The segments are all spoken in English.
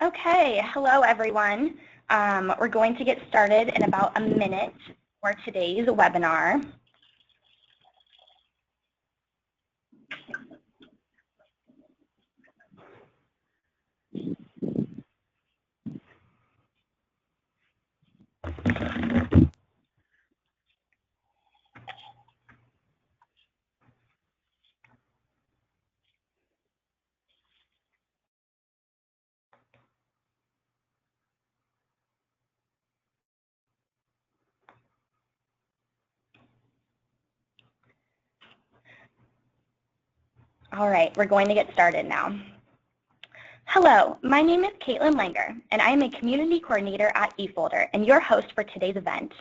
Okay, hello everyone. We're going to get started in about a minute for today's webinar. All right, we're going to get started now. Hello, my name is Kaitlyn Langer, and I am a community coordinator at eFolder and your host for today's event.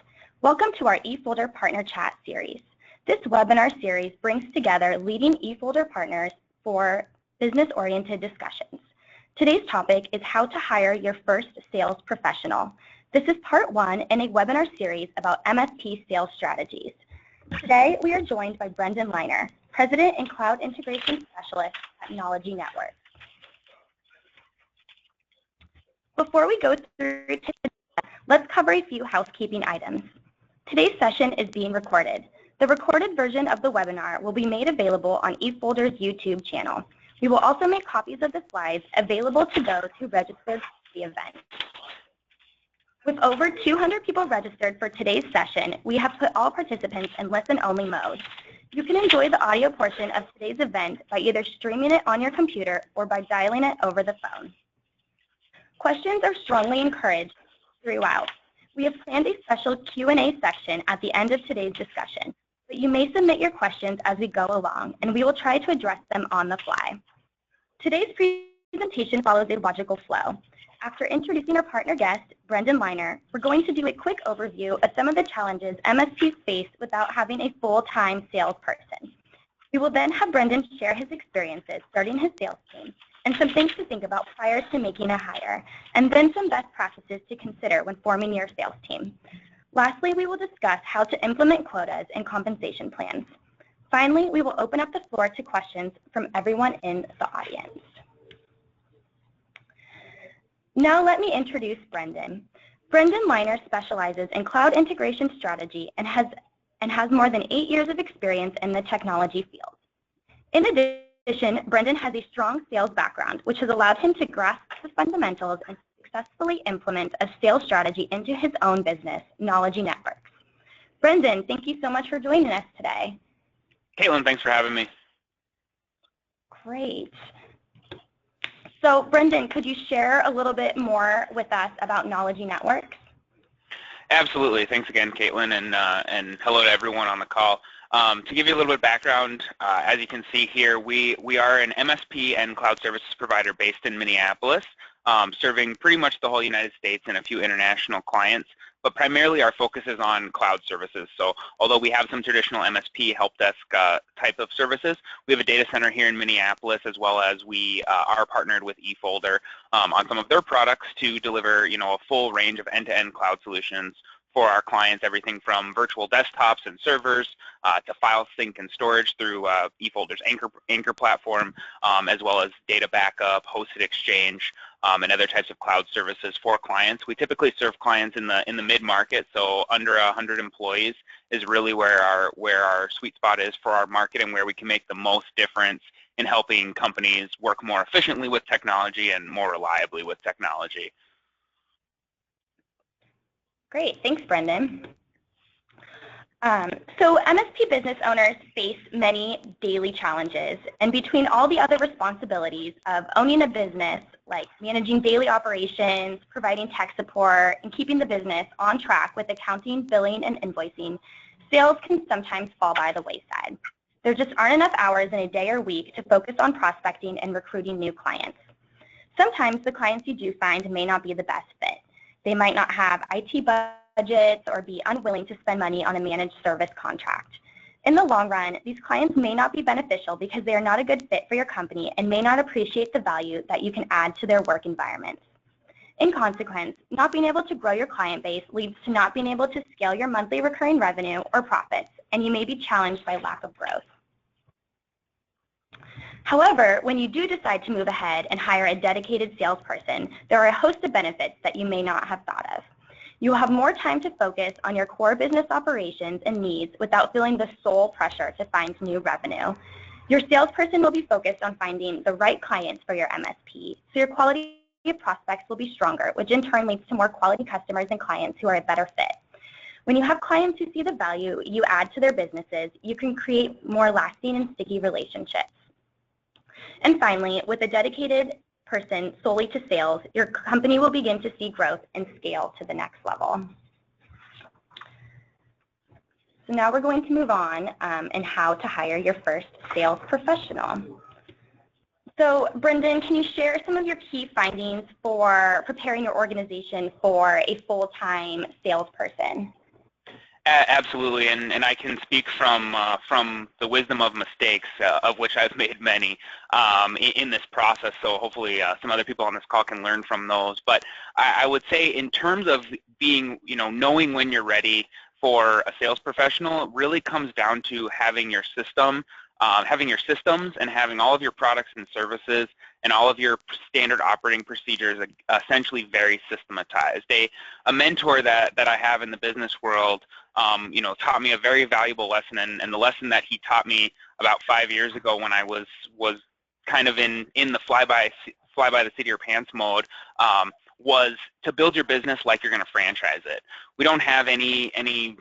Welcome to our eFolder Partner Chat series. This webinar series brings together leading eFolder partners for business-oriented discussions. Today's topic is how to hire your first sales professional. This is part one in a webinar series about MSP sales strategies. Today, we are joined by Brendon Liner, President and Cloud Integration Specialist at Nology Network. Before we go through today, let's cover a few housekeeping items. Today's session is being recorded. The recorded version of the webinar will be made available on eFolder's YouTube channel. We will also make copies of the slides available to those who registered for the event. With over 200 people registered for today's session, we have put all participants in listen-only mode. You can enjoy the audio portion of today's event by either streaming it on your computer or by dialing it over the phone. Questions are strongly encouraged throughout. We have planned a special Q&A section at the end of today's discussion, but you may submit your questions as we go along, and we will try to address them on the fly. Today's presentation follows a logical flow. After introducing our partner guest, Brendon Liner, we're going to do a quick overview of some of the challenges MSPs face without having a full-time salesperson. We will then have Brendon share his experiences starting his sales team and some things to think about prior to making a hire, and then some best practices to consider when forming your sales team. Lastly, we will discuss how to implement quotas and compensation plans. Finally, we will open up the floor to questions from everyone in the audience. Now let me introduce Brendon. Brendon Liner specializes in cloud integration strategy and has more than 8 years of experience in the technology field. In addition, Brendon has a strong sales background, which has allowed him to grasp the fundamentals and successfully implement a sales strategy into his own business, Nology Networks. Brendon, thank you so much for joining us today. Kaitlyn, thanks for having me. Great. So, Brendon, could you share a little bit more with us about Nology Networks? Absolutely. Thanks again, Kaitlyn, and hello to everyone on the call. To give you a little bit of background, as you can see here, we are an MSP and cloud services provider based in Minneapolis, serving pretty much the whole United States and a few international clients, but primarily our focus is on cloud services. So although we have some traditional MSP help desk type of services, we have a data center here in Minneapolis, as well as we are partnered with eFolder on some of their products to deliver, a full range of end-to-end cloud solutions for our clients, everything from virtual desktops and servers to file sync and storage through eFolder's Anchor platform, as well as data backup, hosted exchange, and other types of cloud services for clients. We typically serve clients in the mid-market, so under 100 employees is really where our sweet spot is for our market and where we can make the most difference in helping companies work more efficiently with technology and more reliably with technology. Great, thanks, Brendon. So MSP business owners face many daily challenges, and between all the other responsibilities of owning a business, like managing daily operations, providing tech support, and keeping the business on track with accounting, billing, and invoicing, sales can sometimes fall by the wayside. There just aren't enough hours in a day or week to focus on prospecting and recruiting new clients. Sometimes the clients you do find may not be the best fit. They might not have IT budgets or be unwilling to spend money on a managed service contract. In the long run, these clients may not be beneficial because they are not a good fit for your company and may not appreciate the value that you can add to their work environments. In consequence, not being able to grow your client base leads to not being able to scale your monthly recurring revenue or profits, and you may be challenged by lack of growth. However, when you do decide to move ahead and hire a dedicated salesperson, there are a host of benefits that you may not have thought of. You will have more time to focus on your core business operations and needs without feeling the sole pressure to find new revenue. Your salesperson will be focused on finding the right clients for your MSP, so your quality of prospects will be stronger, which in turn leads to more quality customers and clients who are a better fit. When you have clients who see the value you add to their businesses, you can create more lasting and sticky relationships. And finally, with a dedicated person solely to sales, your company will begin to see growth and scale to the next level. So now we're going to move on and how to hire your first sales professional. So Brendon, can you share some of your key findings for preparing your organization for a full-time salesperson? Absolutely, and I can speak from the wisdom of mistakes, of which I've made many in this process. So hopefully some other people on this call can learn from those. But I would say, in terms of being, knowing when you're ready for a sales professional, it really comes down to having your systems and having all of your products and services and all of your standard operating procedures essentially very systematized. A mentor that I have in the business world, taught me a very valuable lesson, and the lesson that he taught me about 5 years ago when I was kind of in the fly by the seat of your pants mode, was to build your business like you're going to franchise it. We don't have any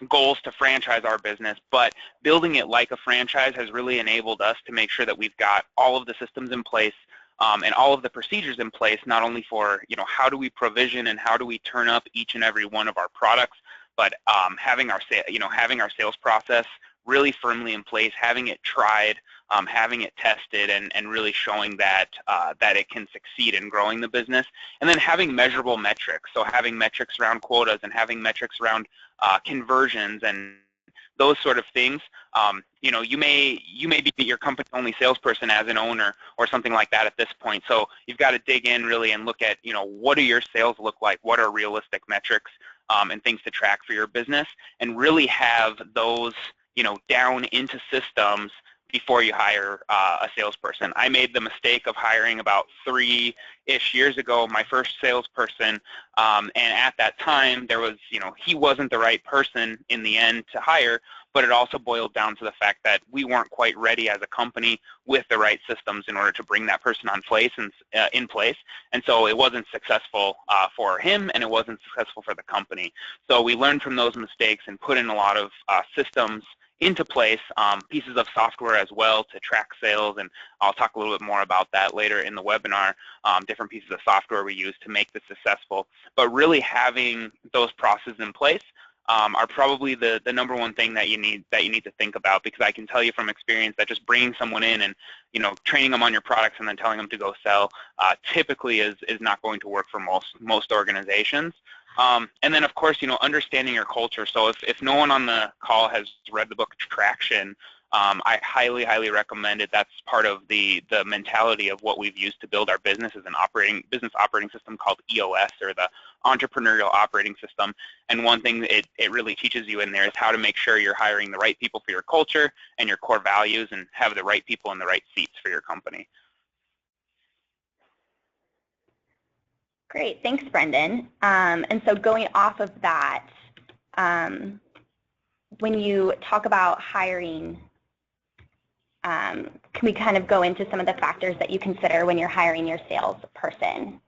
goals to franchise our business, but building it like a franchise has really enabled us to make sure that we've got all of the systems in place and all of the procedures in place, not only for how do we provision and how do we turn up each and every one of our products, but having our sales process really firmly in place, having it tried, having it tested, and really showing that that it can succeed in growing the business, and then having measurable metrics. So having metrics around quotas and having metrics around conversions and those sort of things. You may be your company's only salesperson as an owner or something like that at this point. So you've got to dig in really and look at what do your sales look like, what are realistic metrics and things to track for your business, and really have those down into systems before you hire a salesperson. I made the mistake of hiring about 3-ish years ago my first salesperson, and at that time there was, he wasn't the right person in the end to hire, but it also boiled down to the fact that we weren't quite ready as a company with the right systems in order to bring that person in place, and so it wasn't successful for him, and it wasn't successful for the company. So we learned from those mistakes and put in a lot of systems into place, pieces of software as well to track sales, and I'll talk a little bit more about that later in the webinar, different pieces of software we use to make this successful. But really having those processes in place are probably the number one thing that you need to think about, because I can tell you from experience that just bringing someone in and training them on your products and then telling them to go sell typically is not going to work for most organizations. And then, of course, understanding your culture. So if no one on the call has read the book Traction, I highly, highly recommend it. That's part of the mentality of what we've used to build our business as an business operating system called EOS, or the Entrepreneurial Operating System. And one thing it really teaches you in there is how to make sure you're hiring the right people for your culture and your core values, and have the right people in the right seats for your company. Great, thanks, Brendon. And so going off of that, when you talk about hiring, can we kind of go into some of the factors that you consider when you're hiring your salesperson?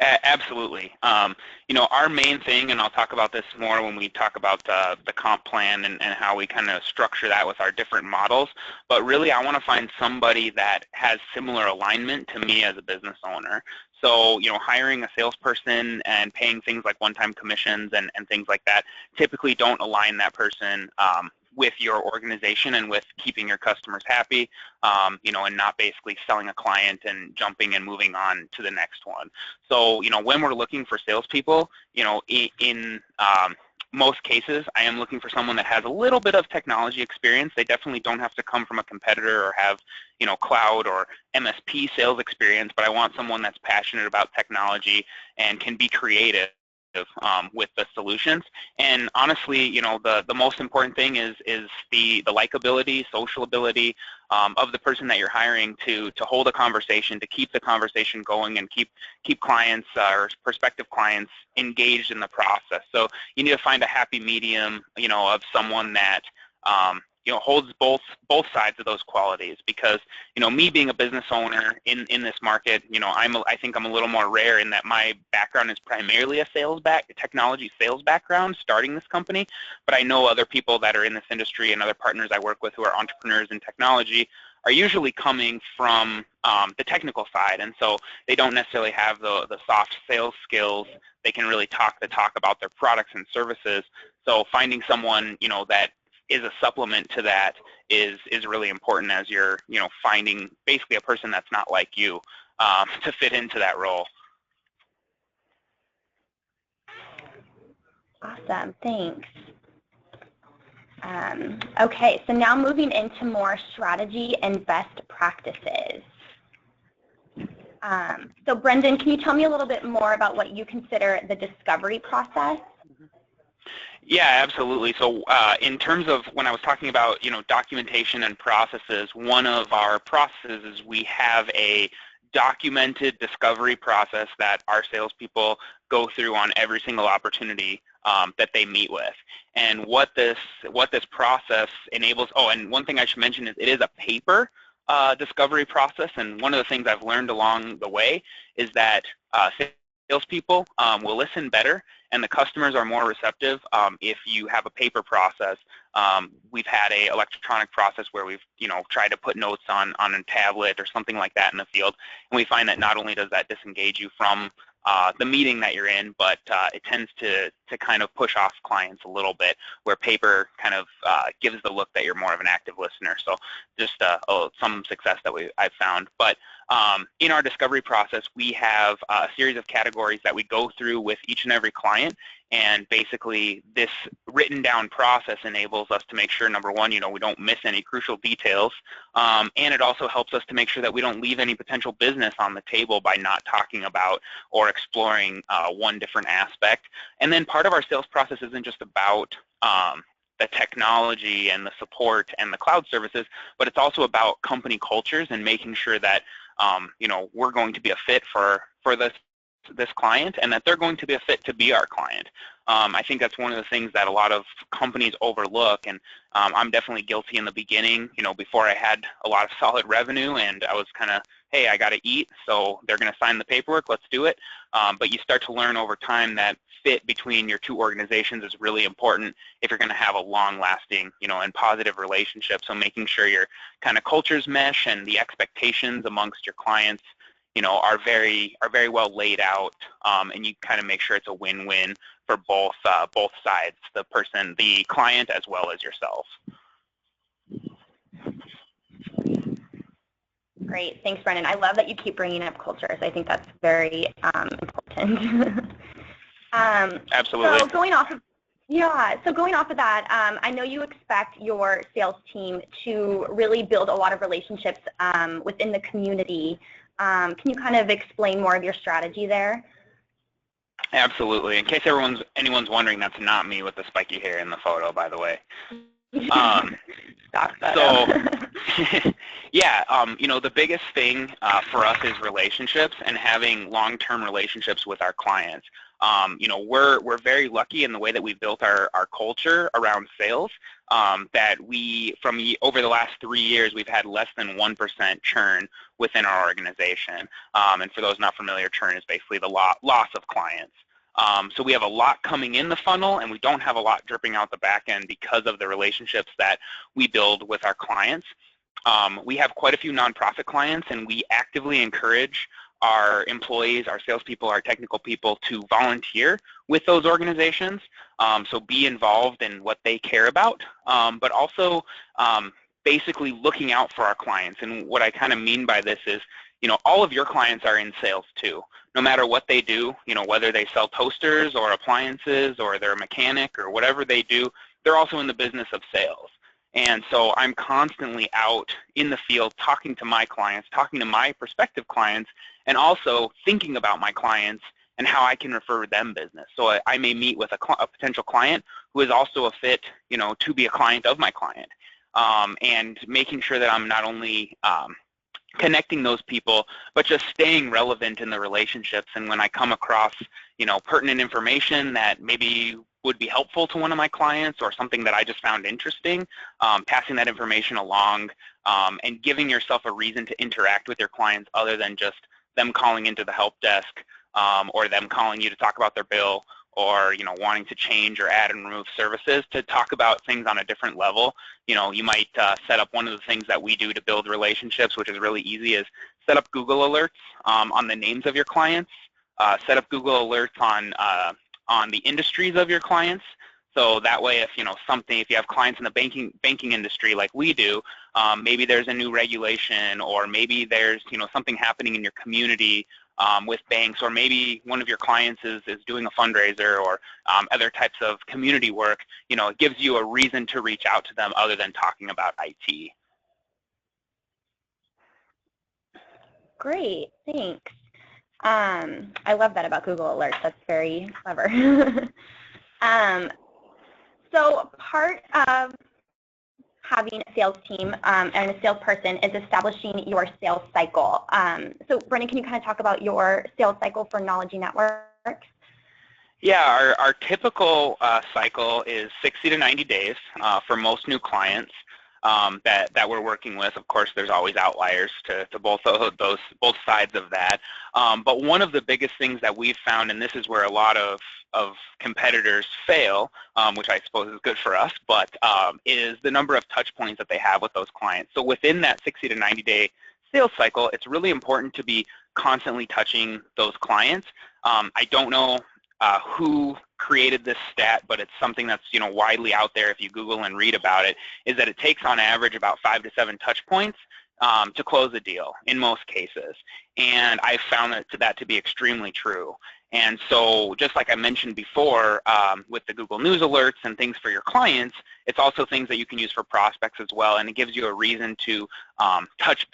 Absolutely. Our main thing, and I'll talk about this more when we talk about the comp plan and how we kind of structure that with our different models, but really I want to find somebody that has similar alignment to me as a business owner. So, hiring a salesperson and paying things like one-time commissions and things like that typically don't align that person with your organization and with keeping your customers happy, and not basically selling a client and jumping and moving on to the next one. So, when we're looking for salespeople, in most cases, I am looking for someone that has a little bit of technology experience. They definitely don't have to come from a competitor or have, cloud or MSP sales experience, but I want someone that's passionate about technology and can be creative with the solutions. And honestly, you know, the most important thing is the likability, social ability of the person that you're hiring to hold a conversation, to keep the conversation going, and keep clients or prospective clients engaged in the process. So you need to find a happy medium, you know, of someone that you know, holds both sides of those qualities. Because, you know, me being a business owner in this market, you know, I think I'm a little more rare in that my background is primarily a technology sales background, starting this company. But I know other people that are in this industry and other partners I work with who are entrepreneurs in technology are usually coming from the technical side, and so they don't necessarily have the soft sales skills. They can really talk the talk about their products and services. So finding someone, you know, that is a supplement to that is really important as you're, you know, finding basically a person that's not like you to fit into that role. Awesome, thanks. Okay, so now moving into more strategy and best practices. So Brendon, can you tell me a little bit more about what you consider the discovery process? Yeah, absolutely. So in terms of when I was talking about, you know, documentation and processes, one of our processes is we have a documented discovery process that our salespeople go through on every single opportunity that they meet with. And what this process enables, oh, and one thing I should mention is it is a paper discovery process, and one of the things I've learned along the way is that salespeople will listen better and the customers are more receptive if you have a paper process. We've had a electronic process where we've, you know, tried to put notes on a tablet or something like that in the field, and we find that not only does that disengage you from the meeting that you're in, but it tends to kind of push off clients a little bit, where paper kind of gives the look that you're more of an active listener. So just some success that I've found. But in our discovery process, we have a series of categories that we go through with each and every client, and basically this written down process enables us to make sure, number one, you know, we don't miss any crucial details, and it also helps us to make sure that we don't leave any potential business on the table by not talking about or exploring one different aspect. And then part of our sales process isn't just about the technology and the support and the cloud services, but it's also about company cultures and making sure that you know, we're going to be a fit for this client, and that they're going to be a fit to be our client. I think that's one of the things that a lot of companies overlook, and I'm definitely guilty in the beginning, you know, before I had a lot of solid revenue, and I was kind of, hey, I got to eat, so they're going to sign the paperwork, let's do it. But you start to learn over time that fit between your two organizations is really important if you're going to have a long-lasting, you know, and positive relationship. So making sure your kind of cultures mesh and the expectations amongst your clients, you know, are very well laid out, and you kind of make sure it's a win-win for both sides, the client, as well as yourself. Great, thanks, Brendon. I love that you keep bringing up cultures. I think that's very important. Absolutely. So going off of that, I know you expect your sales team to really build a lot of relationships within the community. Can you kind of explain more of your strategy there? Absolutely. In case anyone's wondering, that's not me with the spiky hair in the photo, by the way. So, yeah, you know, the biggest thing for us is relationships and having long-term relationships with our clients. You know, we're very lucky in the way that we've built our culture around sales, that over the last 3 years, we've had less than 1% churn within our organization. And for those not familiar, churn is basically the loss of clients. So we have a lot coming in the funnel, and we don't have a lot dripping out the back end because of the relationships that we build with our clients. We have quite a few nonprofit clients, and we actively encourage our employees, our salespeople, our technical people to volunteer with those organizations. So be involved in what they care about, but also basically looking out for our clients. And what I kind of mean by this is, you know, all of your clients are in sales too. No matter what they do, you know, whether they sell toasters or appliances or they're a mechanic or whatever they do, they're also in the business of sales. And so I'm constantly out in the field talking to my clients, talking to my prospective clients, and also thinking about my clients and how I can refer them business. So I may meet with a potential client who is also a fit, to be a client of my client, and making sure that I'm not only connecting those people, but just staying relevant in the relationships. And when I come across, pertinent information that maybe would be helpful to one of my clients or something that I just found interesting, passing that information along, and giving yourself a reason to interact with your clients other than just them calling into the help desk, or them calling you to talk about their bill, or wanting to change or add and remove services, to talk about things on a different level. You might set up, one of the things that we do to build relationships, which is really easy, is set up Google alerts on the names of your clients, set up Google alerts on the industries of your clients. So that way, if if you have clients in the banking industry like we do, maybe there's a new regulation, or maybe there's something happening in your community with banks, or maybe one of your clients is doing a fundraiser, or other types of community work. It gives you a reason to reach out to them other than talking about IT. Great, thanks. I love that about Google Alerts. That's very clever. So part of having a sales team and a salesperson is establishing your sales cycle. So Brendon, can you kind of talk about your sales cycle for Nology Networks? Yeah, our typical cycle is 60 to 90 days for most new clients that we're working with. Of course, there's always outliers to both sides of that. But one of the biggest things that we've found, and this is where a lot of competitors fail, which I suppose is good for us, but is the number of touch points that they have with those clients. So within that 60 to 90 day sales cycle, it's really important to be constantly touching those clients. I don't know who created this stat, but it's something that's widely out there if you Google and read about it, is that it takes on average about 5 to 7 touch points to close a deal in most cases. And I found that to be extremely true. And so just like I mentioned before, with the Google News alerts and things for your clients, it's also things that you can use for prospects as well, and it gives you a reason to touch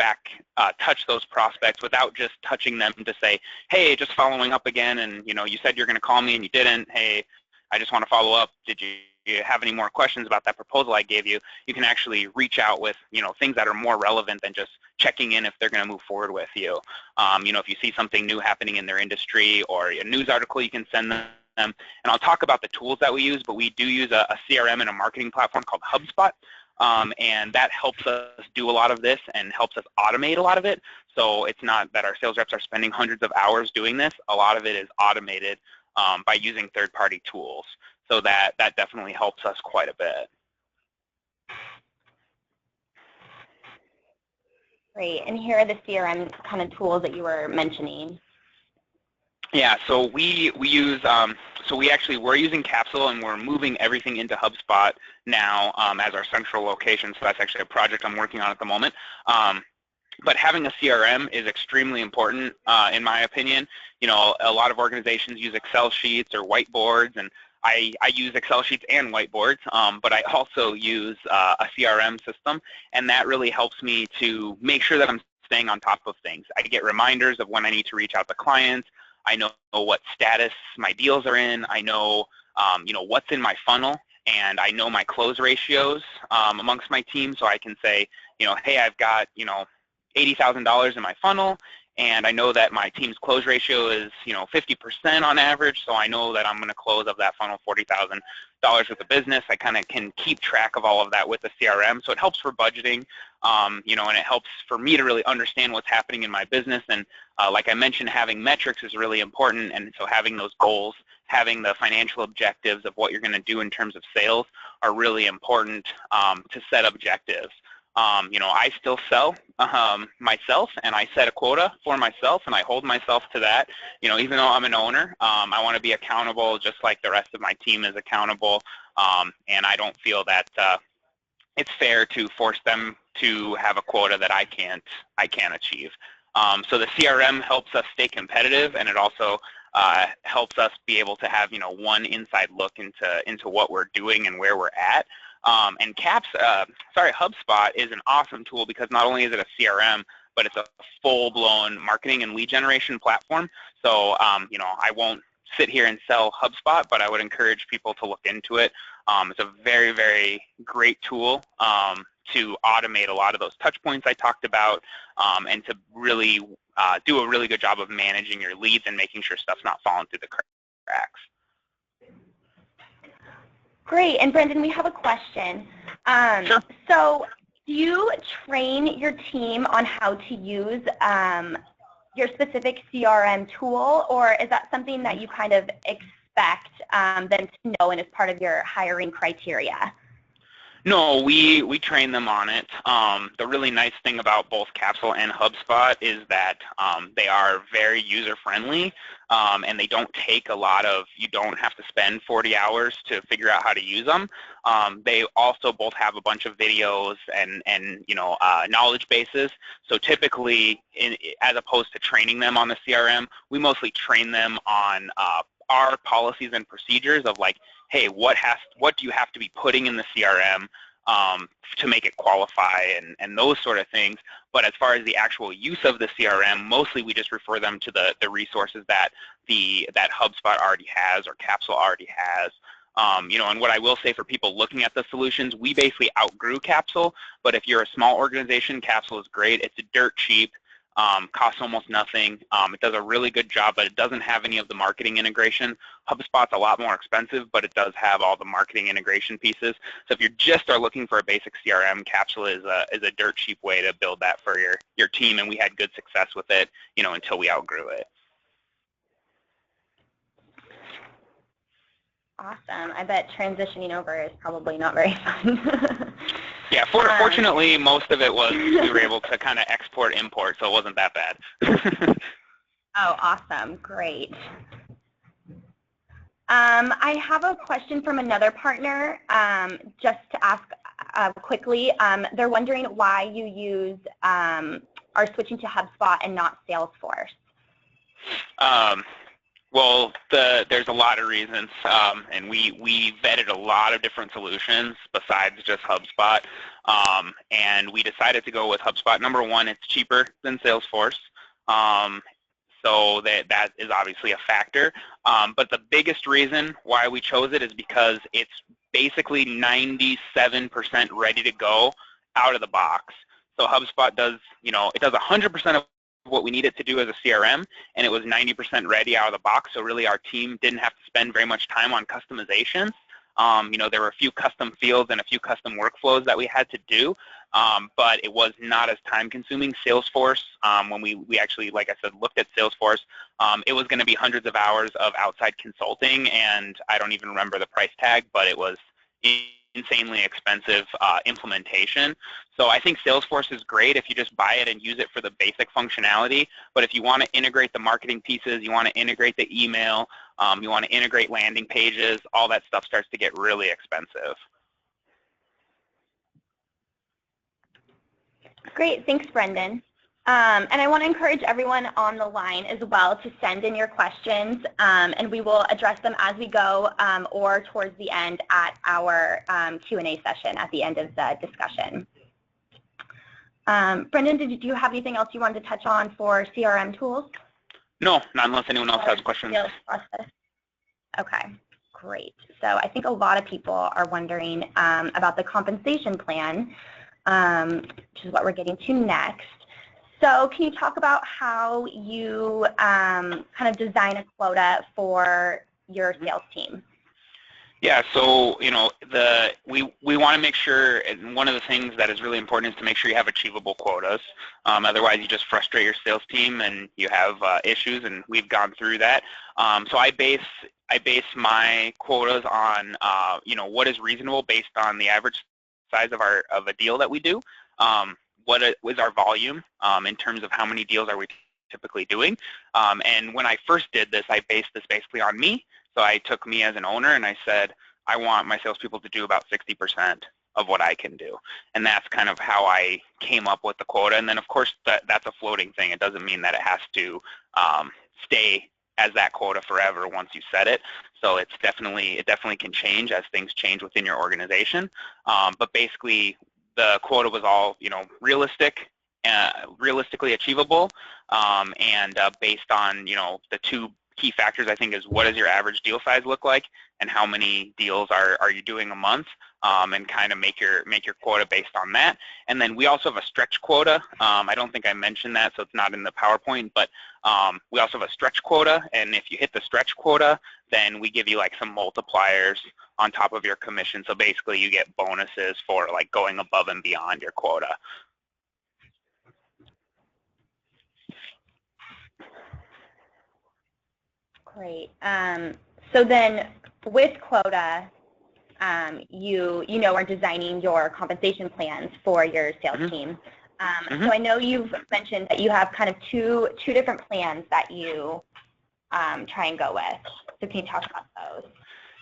those prospects without just touching them to say, hey, just following up again, and you said you're going to call me and you didn't. Hey, I just want to follow up. Did you have any more questions about that proposal I gave you? You can actually reach out with things that are more relevant than just checking in if they're going to move forward with you. If you see something new happening in their industry or a news article, you can send them. And I'll talk about the tools that we use, but we do use a CRM and a marketing platform called HubSpot, and that helps us do a lot of this and helps us automate a lot of it. So it's not that our sales reps are spending hundreds of hours doing this. A lot of it is automated by using third-party tools. So that definitely helps us quite a bit. Great. And here are the CRM kind of tools that you were mentioning. Yeah, so we're using Capsule, and we're moving everything into HubSpot now as our central location. So that's actually a project I'm working on at the moment. But having a CRM is extremely important, in my opinion. A lot of organizations use Excel sheets or whiteboards, and I use Excel sheets and whiteboards, but I also use a CRM system, and that really helps me to make sure that I'm staying on top of things. I get reminders of when I need to reach out to clients. I know what status my deals are in. I know, what's in my funnel, and I know my close ratios amongst my team, so I can say, hey, I've got, $80,000 in my funnel, and I know that my team's close ratio is, 50% on average, so I know that I'm going to close of that funnel $40,000 with the business. I kind of can keep track of all of that with the CRM, so it helps for budgeting, and it helps for me to really understand what's happening in my business. And like I mentioned, having metrics is really important, and so having those goals, having the financial objectives of what you're going to do in terms of sales are really important to set objectives. I still sell myself, and I set a quota for myself, and I hold myself to that. Even though I'm an owner, I want to be accountable just like the rest of my team is accountable, and I don't feel that it's fair to force them to have a quota that I can't achieve. So the CRM helps us stay competitive, and it also helps us be able to have one inside look into what we're doing and where we're at. And HubSpot is an awesome tool because not only is it a CRM, but it's a full-blown marketing and lead generation platform. So, I won't sit here and sell HubSpot, but I would encourage people to look into it. It's a very, very great tool to automate a lot of those touch points I talked about, and to really do a really good job of managing your leads and making sure stuff's not falling through the cracks. Great. And Brendon, we have a question. Sure. So do you train your team on how to use your specific CRM tool, or is that something that you kind of expect them to know and is part of your hiring criteria? No, we train them on it. The really nice thing about both Capsule and HubSpot is that they are very user-friendly, and they don't take a lot of, you don't have to spend 40 hours to figure out how to use them. They also both have a bunch of videos and knowledge bases. So typically, as opposed to training them on the CRM, we mostly train them on our policies and procedures of like, hey, what do you have to be putting in the CRM to make it qualify and those sort of things. But as far as the actual use of the CRM, mostly we just refer them to the resources that that HubSpot already has or Capsule already has. And what I will say for people looking at the solutions, we basically outgrew Capsule, but if you're a small organization, Capsule is great. It's dirt cheap. Costs almost nothing. It does a really good job, but it doesn't have any of the marketing integration. HubSpot's a lot more expensive, but it does have all the marketing integration pieces. So if you just are looking for a basic CRM, Capsule is a dirt cheap way to build that for your team, and we had good success with it, until we outgrew it. Awesome. I bet transitioning over is probably not very fun. Yeah, fortunately, most of it was we were able to kind of export, import, so it wasn't that bad. Oh, awesome. Great. I have a question from another partner, just to ask quickly. They're wondering why you are switching to HubSpot and not Salesforce. Well, there's a lot of reasons, and we vetted a lot of different solutions besides just HubSpot, and we decided to go with HubSpot. Number one, it's cheaper than Salesforce, so that is obviously a factor. But the biggest reason why we chose it is because it's basically 97% ready to go out of the box. So HubSpot does, it does 100% of what we need it to do as a CRM, and it was 90% ready out of the box, so really our team didn't have to spend very much time on customization. There were a few custom fields and a few custom workflows that we had to do, but it was not as time-consuming. Salesforce, when we actually, like I said, looked at Salesforce, it was going to be hundreds of hours of outside consulting, and I don't even remember the price tag, but it was insanely expensive implementation. So I think Salesforce is great if you just buy it and use it for the basic functionality, but if you want to integrate the marketing pieces, you want to integrate the email, you want to integrate landing pages, all that stuff starts to get really expensive. Great, thanks Brendon. And I want to encourage everyone on the line as well to send in your questions, and we will address them as we go or towards the end at our Q&A session at the end of the discussion. Brendon, did you have anything else you wanted to touch on for CRM tools? No, not unless anyone else has questions. Okay, great. So I think a lot of people are wondering about the compensation plan, which is what we're getting to next. So can you talk about how you kind of design a quota for your sales team? Yeah, so we want to make sure, and one of the things that is really important is to make sure you have achievable quotas. Otherwise, you just frustrate your sales team and you have issues, and we've gone through that. So I base my quotas on what is reasonable based on the average size of a deal that we do. What is our volume in terms of how many deals are we typically doing. And when I first did this, I based this basically on me. So I took me as an owner and I said, I want my salespeople to do about 60% of what I can do. And that's kind of how I came up with the quota. And then of course that's a floating thing. It doesn't mean that it has to stay as that quota forever once you set it. So it definitely can change as things change within your organization. But basically the quota was all realistic realistically achievable, and based on the two key factors, I think, is what does your average deal size look like, and how many deals are you doing a month, and kind of make your quota based on that. And then we also have a stretch quota. I don't think I mentioned that, so it's not in the PowerPoint, but we also have a stretch quota, and if you hit the stretch quota, then we give you like some multipliers on top of your commission. So basically you get bonuses for like going above and beyond your quota. Great. So then with quota, you are designing your compensation plans for your sales team. So I know you've mentioned that you have kind of two different plans that you try and go with. So can you talk about those?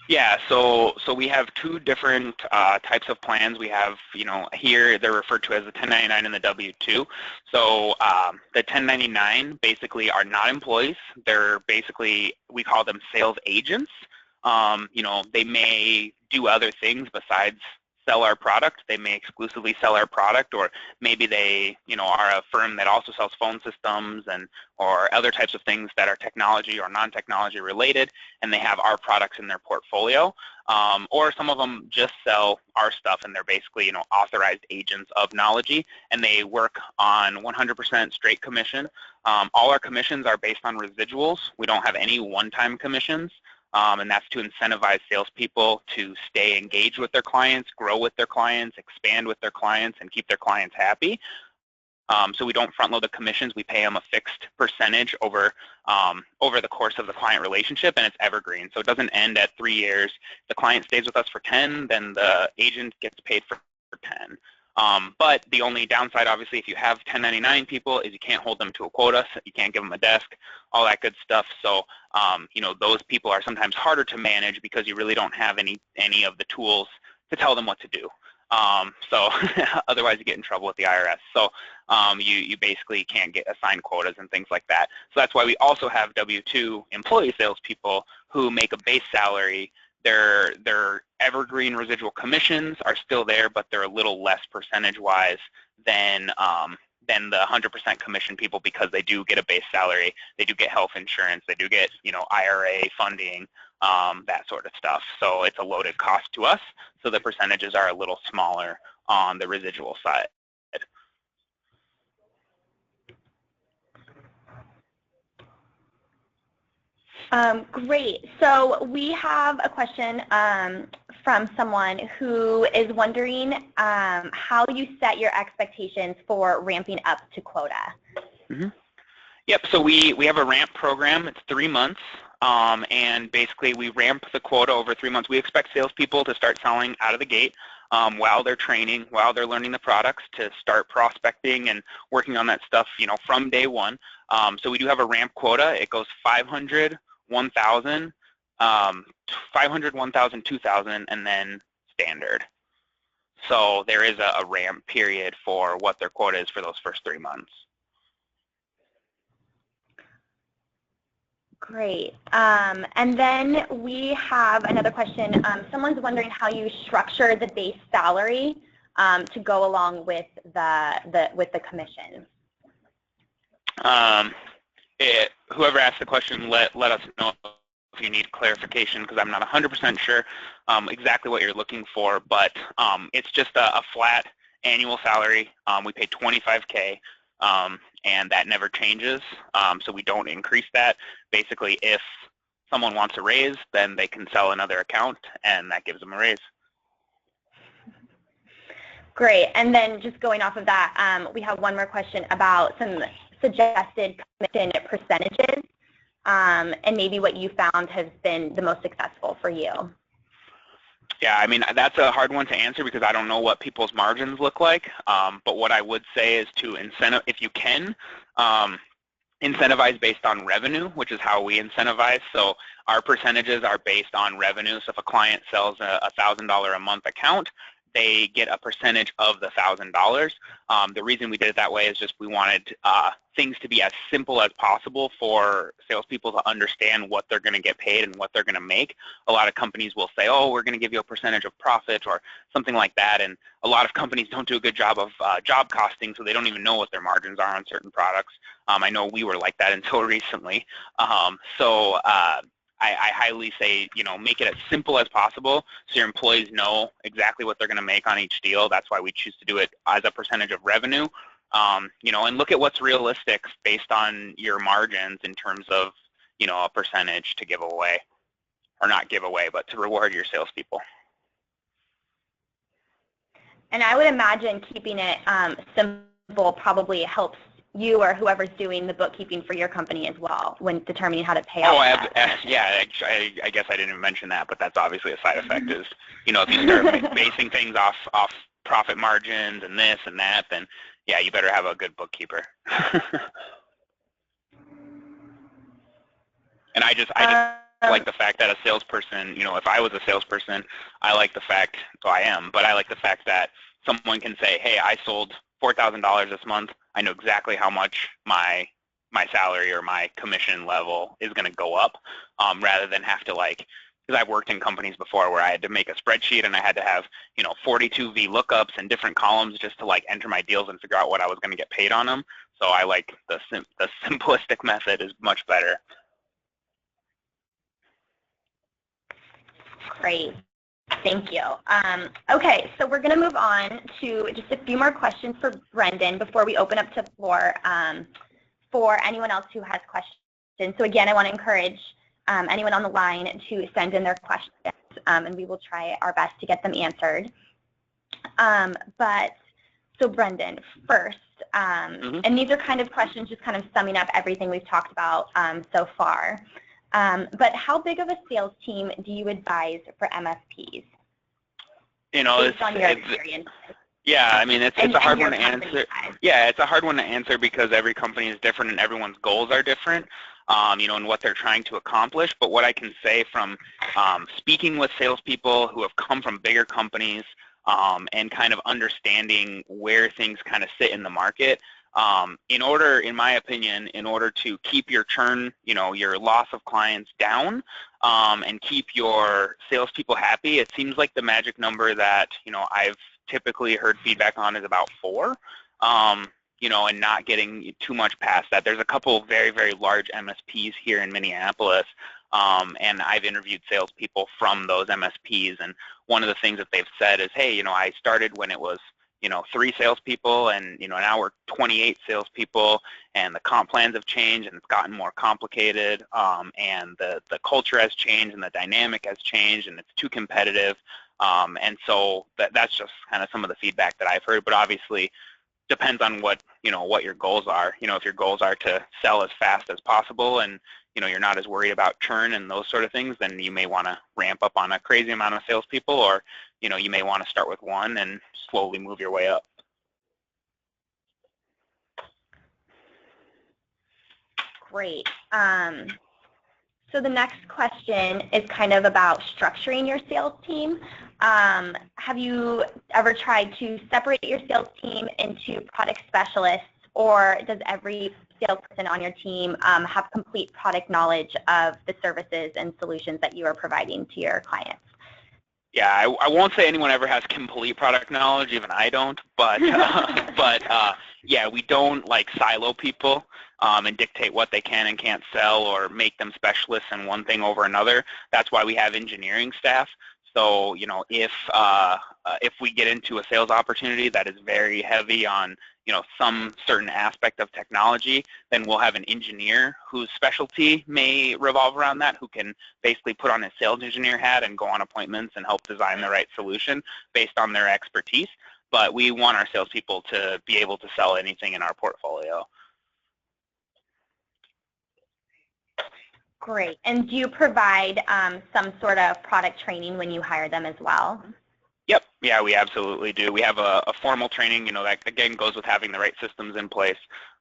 Yeah, so we have two different types of plans. We have, here they're referred to as the 1099 and the W-2. So the 1099 basically are not employees. They're basically, we call them sales agents. They may do other things besides sell our product. They may exclusively sell our product, or maybe they, are a firm that also sells phone systems or other types of things that are technology or non-technology related, and they have our products in their portfolio. Or some of them just sell our stuff, and they're basically, authorized agents of Nology, and they work on 100% straight commission. All our commissions are based on residuals. We don't have any one-time commissions. And that's to incentivize salespeople to stay engaged with their clients, grow with their clients, expand with their clients, and keep their clients happy. So we don't front load the commissions. We pay them a fixed percentage over the course of the client relationship, and it's evergreen. So it doesn't end at 3 years. The client stays with us for 10, then the agent gets paid for 10. But the only downside, obviously, if you have 1099 people, is you can't hold them to a quota. So you can't give them a desk, all that good stuff. So those people are sometimes harder to manage because you really don't have any of the tools to tell them what to do. So otherwise you get in trouble with the IRS. So you basically can't get assigned quotas and things like that. So that's why we also have W-2 employee salespeople who make a base salary. Their evergreen residual commissions are still there, but they're a little less percentage-wise than the 100% commission people, because they do get a base salary, they do get health insurance, they do get IRA funding, that sort of stuff. So it's a loaded cost to us. So the percentages are a little smaller on the residual side. Great. So we have a question from someone who is wondering how you set your expectations for ramping up to quota. Yep. So we have a ramp program. It's 3 months. And basically we ramp the quota over 3 months. We expect salespeople to start selling out of the gate while they're training, while they're learning the products, to start prospecting and working on that stuff, from day one. So we do have a ramp quota. It goes 500, 1,000, 500, 1,000, 2,000, and then standard. So there is a ramp period for what their quota is for those first 3 months. Great. And then we have another question. Someone's wondering how you structure the base salary to go along with the commission. Whoever asked the question, let us know if you need clarification, because I'm not 100% sure exactly what you're looking for, but it's just a flat annual salary. We pay $25K, and that never changes, so we don't increase that. Basically, if someone wants a raise, then they can sell another account, and that gives them a raise. Great. And then just going off of that, we have one more question about some suggested commission percentages, and maybe what you found has been the most successful for you. Yeah, I mean, that's a hard one to answer because I don't know what people's margins look like, but what I would say is to if you can, incentivize based on revenue, which is how we incentivize. So our percentages are based on revenue. So if a client sells a $1,000 a month account, they get a percentage of the $1,000. The reason we did it that way is just we wanted things to be as simple as possible for salespeople to understand what they're going to get paid and what they're going to make. A lot of companies will say, oh, we're going to give you a percentage of profit or something like that, and a lot of companies don't do a good job of job costing, so they don't even know what their margins are on certain products. I know we were like that until recently. I highly say, make it as simple as possible so your employees know exactly what they're going to make on each deal. That's why we choose to do it as a percentage of revenue. And look at what's realistic based on your margins in terms of, a percentage to give away, or not give away, but to reward your salespeople. And I would imagine keeping it simple probably helps you or whoever's doing the bookkeeping for your company as well when determining how to pay out. Yeah, I guess I didn't mention that, but that's obviously a side effect is, if you start basing things off profit margins and this and that, then yeah, you better have a good bookkeeper. And I just like the fact that a salesperson, if I was a salesperson, I like the fact, I am, but I like the fact that someone can say, hey, I sold $4,000 this month. I know exactly how much my salary or my commission level is going to go up, rather than have to because I've worked in companies before where I had to make a spreadsheet and I had to have 42 VLOOKUPs and different columns just to enter my deals and figure out what I was going to get paid on them. So I like the simplistic method is much better. Great. Thank you. Okay, so we're going to move on to just a few more questions for Brendon before we open up to the floor for anyone else who has questions. So again, I want to encourage anyone on the line to send in their questions, and we will try our best to get them answered. So Brendon, first, and these are kind of questions just kind of summing up everything we've talked about so far. But how big of a sales team do you advise for MSPs? Based on your experience. Yeah, I mean, it's a hard one to answer. Yeah, it's a hard one to answer because every company is different and everyone's goals are different, and what they're trying to accomplish. But what I can say from speaking with salespeople who have come from bigger companies and kind of understanding where things kind of sit in the market, in my opinion, in order to keep your churn, your loss of clients down, and keep your salespeople happy, it seems like the magic number that, I've typically heard feedback on is about 4, and not getting too much past that. There's a couple of very, very large MSPs here in Minneapolis, and I've interviewed salespeople from those MSPs, and one of the things that they've said is, hey, I started when it was 3 salespeople, and now we're 28 salespeople, and the comp plans have changed, and it's gotten more complicated, and the culture has changed, and the dynamic has changed, and it's too competitive, and so that's just kind of some of the feedback that I've heard. But obviously, depends on what your goals are. If your goals are to sell as fast as possible, and you're not as worried about churn and those sort of things, then you may want to ramp up on a crazy amount of salespeople, or you may want to start with 1 and slowly move your way up. Great. So the next question is kind of about structuring your sales team. Have you ever tried to separate your sales team into product specialists, or does every salesperson on your team have complete product knowledge of the services and solutions that you are providing to your clients? Yeah, I won't say anyone ever has complete product knowledge, even I don't, but yeah, we don't silo people and dictate what they can and can't sell or make them specialists in one thing over another. That's why we have engineering staff. So, if we get into a sales opportunity that is very heavy on, some certain aspect of technology, then we'll have an engineer whose specialty may revolve around that, who can basically put on his sales engineer hat and go on appointments and help design the right solution based on their expertise. But we want our salespeople to be able to sell anything in our portfolio. Great. And do you provide some sort of product training when you hire them as well? Yep. Yeah, we absolutely do. We have a formal training, that again goes with having the right systems in place.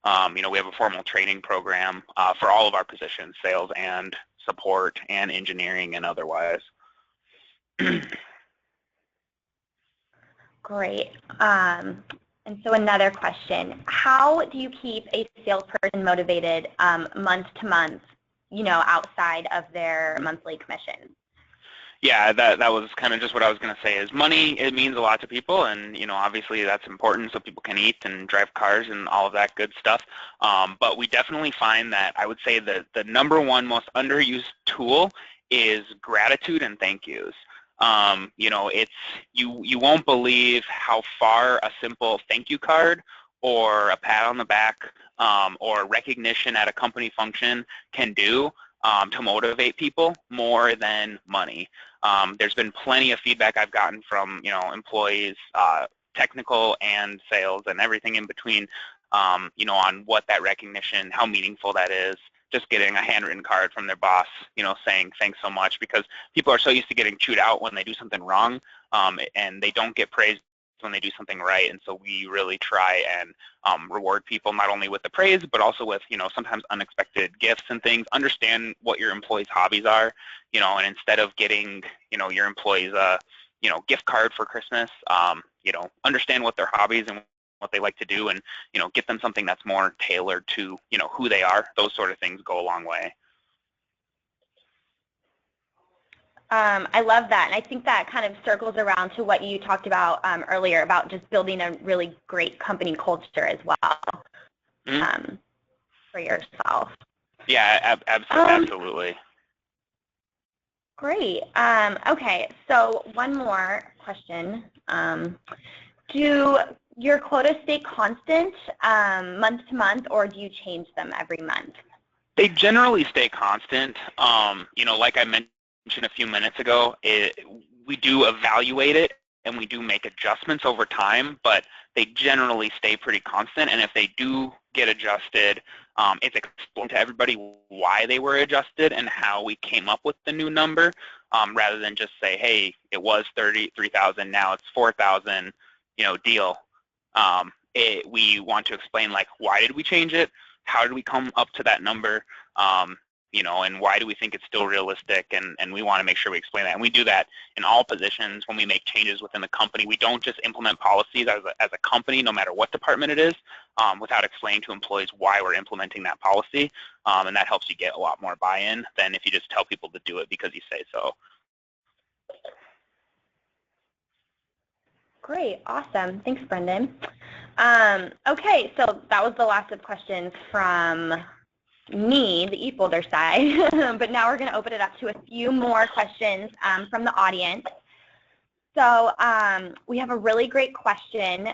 We have a formal training program for all of our positions, sales and support and engineering and otherwise. Great. And so another question, how do you keep a salesperson motivated month to month, outside of their monthly commission? Yeah, that was kind of just what I was going to say is money, it means a lot to people, and obviously that's important so people can eat and drive cars and all of that good stuff. But we definitely find that I would say that the number one most underused tool is gratitude and thank yous. It's you won't believe how far a simple thank you card or a pat on the back or recognition at a company function can do to motivate people more than money. There's been plenty of feedback I've gotten from employees, technical and sales and everything in between, on what that recognition, how meaningful that is. Just getting a handwritten card from their boss, saying thanks so much, because people are so used to getting chewed out when they do something wrong, and they don't get praised when they do something right. And so we really try and reward people not only with the praise, but also with sometimes unexpected gifts and things. Understand what your employees' hobbies are, and instead of getting your employees a gift card for Christmas, understand what their hobbies and what they like to do, and get them something that's more tailored to who they are. Those sort of things go a long way. I love that, and I think that kind of circles around to what you talked about earlier about just building a really great company culture as well for yourself. Yeah, absolutely. Great. Okay, so one more question. Do your quotas stay constant month to month, or do you change them every month? They generally stay constant. Like I mentioned a few minutes ago, we do evaluate it and we do make adjustments over time, but they generally stay pretty constant. And if they do get adjusted, it's explained to everybody why they were adjusted and how we came up with the new number, rather than just say, hey, it was 33,000, now it's 4,000, deal. We want to explain, like, why did we change it? How did we come up to that number? And why do we think it's still realistic? And we want to make sure we explain that. And we do that in all positions when we make changes within the company. We don't just implement policies as a company, no matter what department it is, without explaining to employees why we're implementing that policy. And that helps you get a lot more buy-in than if you just tell people to do it because you say so. Great, awesome. Thanks, Brendon. Okay, so that was the last of questions from me, the eFolder side, but now we're going to open it up to a few more questions from the audience. So we have a really great question.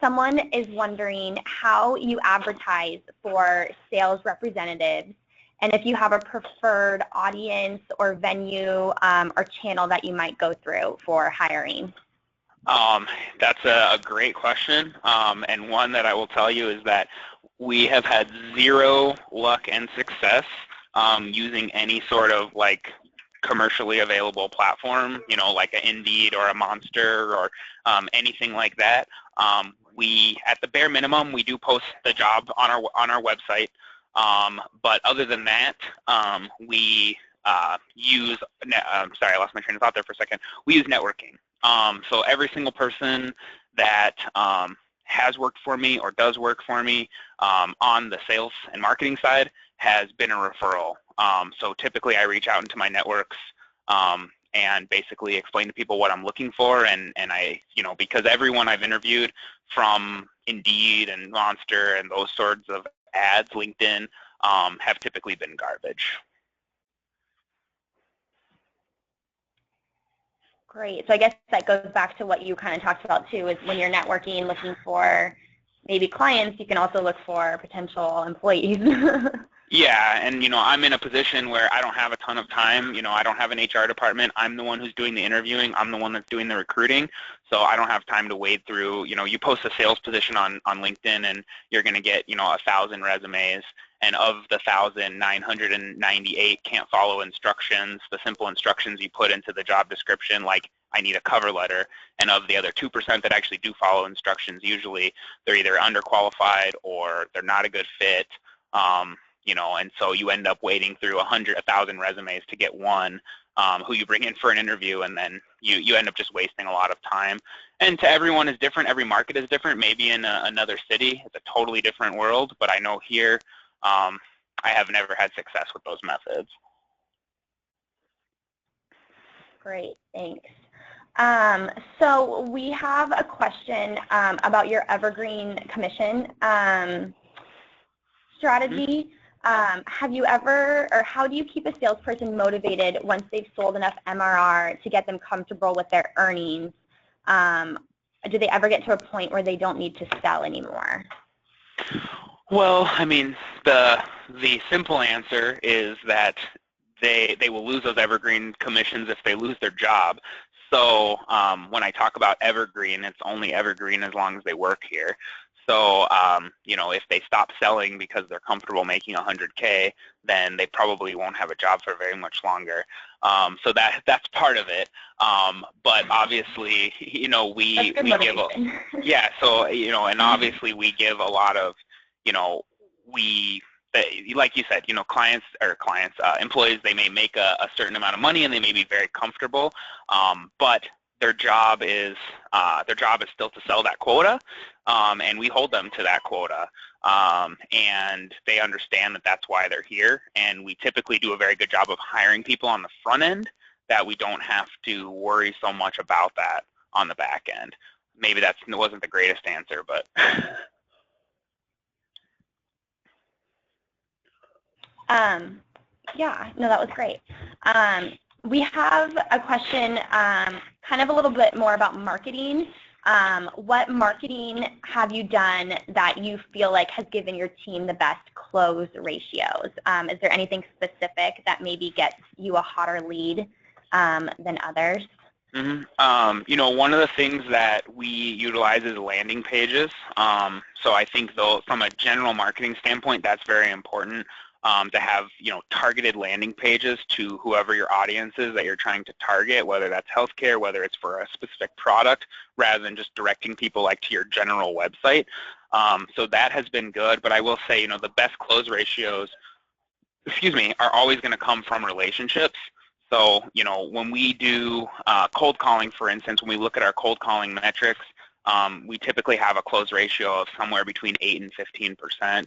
Someone is wondering how you advertise for sales representatives, and if you have a preferred audience or venue or channel that you might go through for hiring. That's a great question, and one that I will tell you is that we have had zero luck and success using any sort of commercially available platform, like an Indeed or a Monster or anything like that. We, at the bare minimum, we do post the job on our website, but other than that, we use. Sorry, I lost my train of thought there for a second. We use networking. So every single person that has worked for me or does work for me on the sales and marketing side has been a referral. So typically I reach out into my networks and basically explain to people what I'm looking for, and I, because everyone I've interviewed from Indeed and Monster and those sorts of ads, LinkedIn, have typically been garbage. Great. So I guess that goes back to what you kind of talked about too, is when you're networking, looking for maybe clients, you can also look for potential employees. Yeah, and I'm in a position where I don't have a ton of time. I don't have an HR department. I'm the one who's doing the interviewing. I'm the one that's doing the recruiting. So I don't have time to wade through, you post a sales position on LinkedIn and you're going to get, 1,000 resumes. And of the 1,000, 998 can't follow instructions, the simple instructions you put into the job description, like I need a cover letter. And of the other 2% that actually do follow instructions, usually they're either underqualified or they're not a good fit. And so you end up wading through 1,000 resumes to get one who you bring in for an interview, and then you end up just wasting a lot of time. And to everyone is different. Every market is different. Maybe in another city, it's a totally different world. But I know here, I have never had success with those methods. Great, thanks. So we have a question about your Evergreen commission strategy. Have you ever, or how do you keep a salesperson motivated once they've sold enough MRR to get them comfortable with their earnings? Do they ever get to a point where they don't need to sell anymore? Well, I mean, the simple answer is that they will lose those Evergreen commissions if they lose their job. So when I talk about Evergreen, it's only Evergreen as long as they work here. So you know, if they stop selling because they're comfortable making 100K, then they probably won't have a job for very much longer. So that's part of it. But obviously, you know, we give yeah. So you know, and obviously we give a lot of, you know, like you said, you know, employees, they may make a certain amount of money and they may be very comfortable, but their job is still to sell that quota, and we hold them to that quota, and they understand that that's why they're here. And we typically do a very good job of hiring people on the front end that we don't have to worry so much about that on the back end. Maybe that wasn't the greatest answer, but. Yeah, no, that was great. We have a question kind of a little bit more about marketing. What marketing have you done that you feel like has given your team the best close ratios? Is there anything specific that maybe gets you a hotter lead than others? Mm-hmm. You know, one of the things that we utilize is landing pages. So I think, though, from a general marketing standpoint, that's very important. To have, you know, targeted landing pages to whoever your audience is that you're trying to target, whether that's healthcare, whether it's for a specific product, rather than just directing people like to your general website. So that has been good. But I will say, you know, the best close ratios, are always going to come from relationships. So, you know, when we do cold calling, for instance, when we look at our cold calling metrics, we typically have a close ratio of somewhere between 8 and 15%,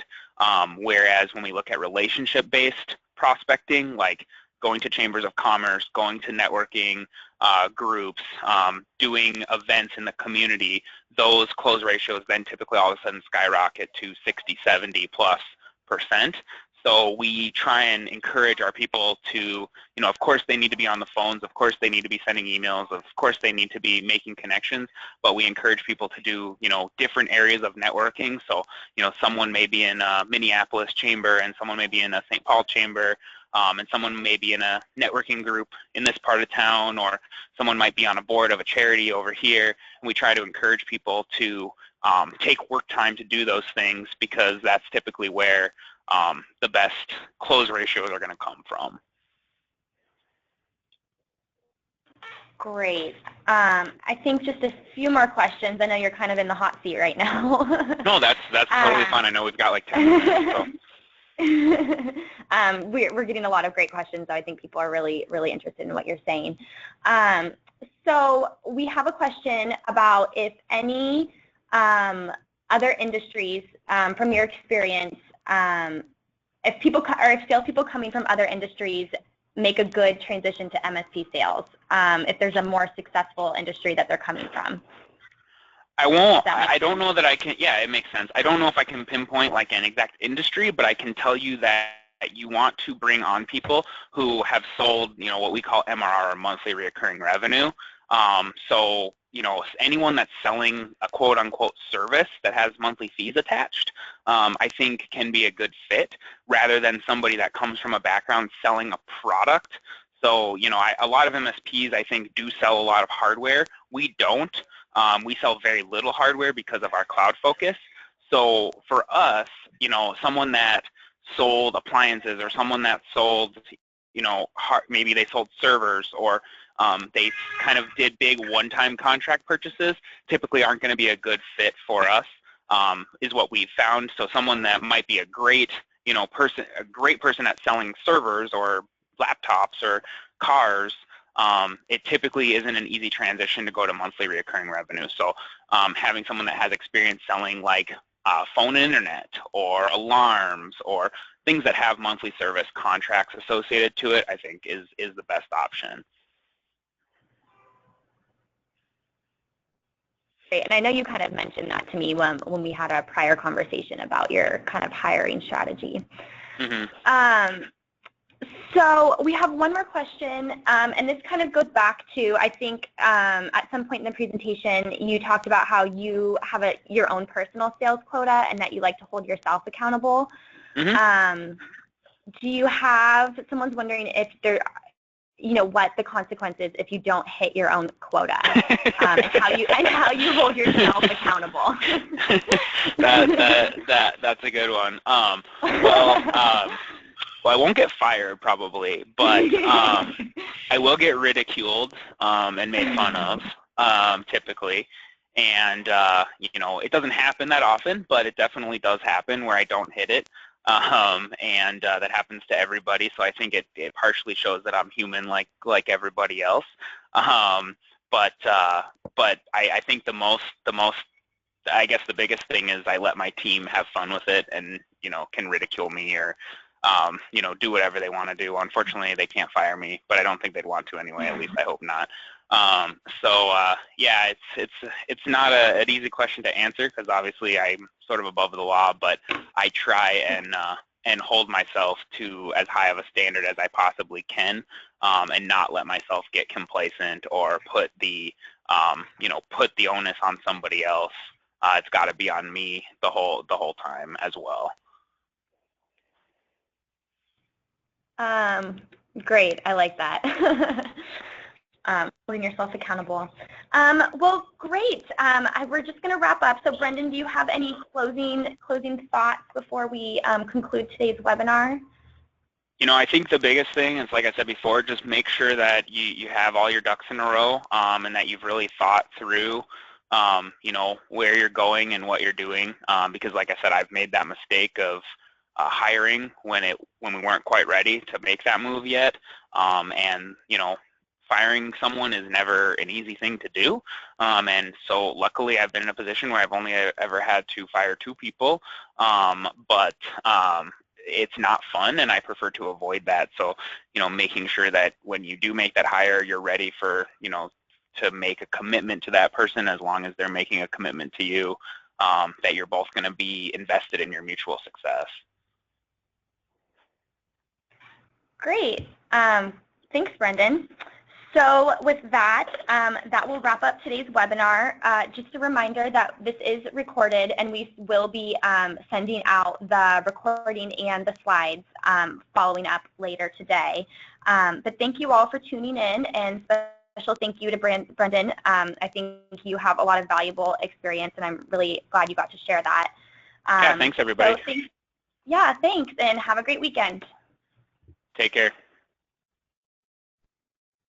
whereas when we look at relationship-based prospecting, like going to chambers of commerce, going to networking groups, doing events in the community, those close ratios then typically all of a sudden skyrocket to 60, 70+%. So we try and encourage our people to, you know, of course they need to be on the phones, of course they need to be sending emails, of course they need to be making connections, but we encourage people to do, you know, different areas of networking. So, you know, someone may be in a Minneapolis chamber and someone may be in a St. Paul chamber, and someone may be in a networking group in this part of town, or someone might be on a board of a charity over here. And we try to encourage people to take work time to do those things, because that's typically where the best close ratios are going to come from. Great. I think just a few more questions. I know you're kind of in the hot seat right now. No, that's totally fine. I know we've got like 10 minutes. So. We're getting a lot of great questions, so I think people are really, really interested in what you're saying. So we have a question about if any other industries, from your experience, if salespeople coming from other industries make a good transition to MSP sales, if there's a more successful industry that they're coming from. I don't know that I can, yeah, it makes sense. I don't know if I can pinpoint like an exact industry, but I can tell you that you want to bring on people who have sold, you know, what we call MRR, or monthly recurring revenue. So, you know, anyone that's selling a quote-unquote service that has monthly fees attached, I think can be a good fit, rather than somebody that comes from a background selling a product. So, you know, a lot of MSPs, I think, do sell a lot of hardware. We don't. We sell very little hardware because of our cloud focus. So for us, you know, someone that sold appliances, or someone that sold, you know, maybe they sold servers, or they kind of did big one-time contract purchases, typically aren't going to be a good fit for us, is what we've found. So someone that might be a great, you know, a great person at selling servers or laptops or cars, it typically isn't an easy transition to go to monthly recurring revenue. So having someone that has experience selling like phone and internet or alarms or things that have monthly service contracts associated to it, I think is the best option. Great. And I know you kind of mentioned that to me when we had a prior conversation about your kind of hiring strategy. Mm-hmm. So we have one more question, and this kind of goes back to, I think, at some point in the presentation, you talked about how you have your own personal sales quota and that you like to hold yourself accountable. Mm-hmm. Do you have, someone's wondering if there, what the consequence is if you don't hit your own quota, and how you hold yourself accountable. That's a good one. Well, I won't get fired probably, but I will get ridiculed and made fun of typically. And it doesn't happen that often, but it definitely does happen where I don't hit it. And that happens to everybody. So I think it partially shows that I'm human like everybody else. But I think I guess the biggest thing is I let my team have fun with it and, can ridicule me or, do whatever they want to do. Unfortunately, they can't fire me, but I don't think they'd want to anyway. At least I hope not. Yeah, it's not an easy question to answer because obviously I'm sort of above the law, but I try and hold myself to as high of a standard as I possibly can, and not let myself get complacent or put the onus on somebody else. It's got to be on me the whole time as well. Great, I like that. Holding yourself accountable. Well, great. We're just going to wrap up. So, Brendon, do you have any closing thoughts before we conclude today's webinar? I think the biggest thing is, like I said before, just make sure that you have all your ducks in a row, and that you've really thought through, where you're going and what you're doing. Because, like I said, I've made that mistake of hiring when we weren't quite ready to make that move yet, and firing someone is never an easy thing to do, and so luckily I've been in a position where I've only ever had to fire 2 people, but it's not fun and I prefer to avoid that. So making sure that when you do make that hire, you're ready for to make a commitment to that person as long as they're making a commitment to you, that you're both going to be invested in your mutual success. Great. Thanks, Brendon. So with that, that will wrap up today's webinar. Just a reminder that this is recorded and we will be sending out the recording and the slides following up later today. But thank you all for tuning in, and special thank you to Brendon. I think you have a lot of valuable experience and I'm really glad you got to share that. Yeah, thanks everybody. So thanks, and have a great weekend. Take care.